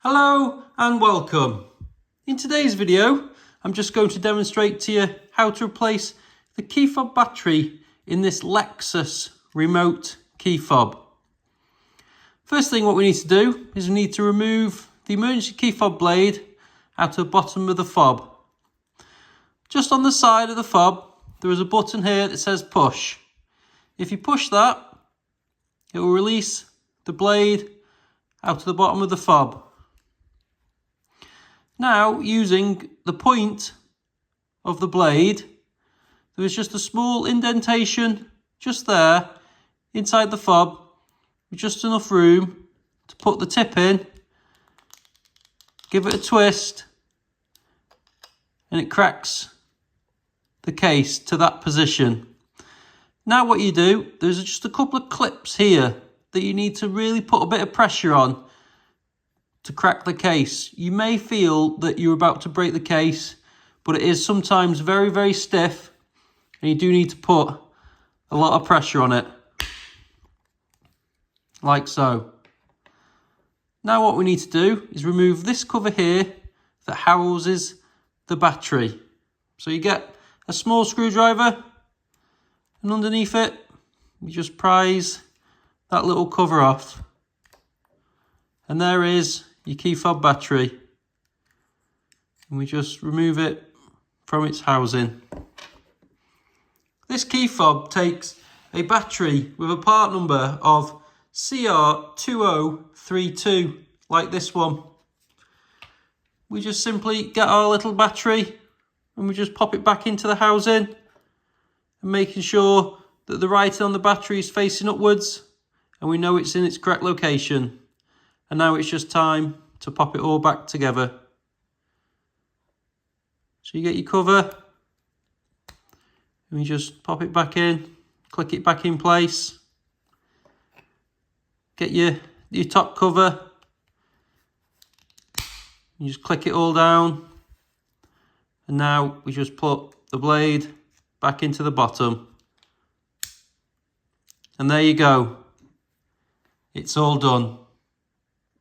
Hello and welcome. In today's video, I'm just going to demonstrate to you how to replace the key fob battery in this Lexus remote key fob. First thing what we need to do is we need to remove the emergency key fob blade out of the bottom of the fob. Just on the side of the fob, there is a button here that says push. If you push that, it will release the blade out of the bottom of the fob. Now, using the point of the blade, there is just a small indentation just there inside the fob with just enough room to put the tip in, give it a twist, and it cracks the case to that position. Now what you do, there's just a couple of clips here that you need to really put a bit of pressure on to crack the case. You may feel that you're about to break the case, but it is sometimes very, very stiff, and you do need to put a lot of pressure on it, like so. Now what we need to do is remove this cover here that houses the battery. So you get a small screwdriver, and underneath it, you just prise that little cover off. And there is your key fob battery. And we just remove it from its housing. This key fob takes a battery with a part number of CR2032, like this one. We just simply get our little battery and we just pop it back into the housing, and making sure that the writing on the battery is facing upwards and we know it's in its correct location. And now it's just time to pop it all back together. So you get your cover, and you just pop it back in, click it back in place. Get your top cover, you just click it all down. And now we just put the blade back into the bottom. And there you go. It's all done.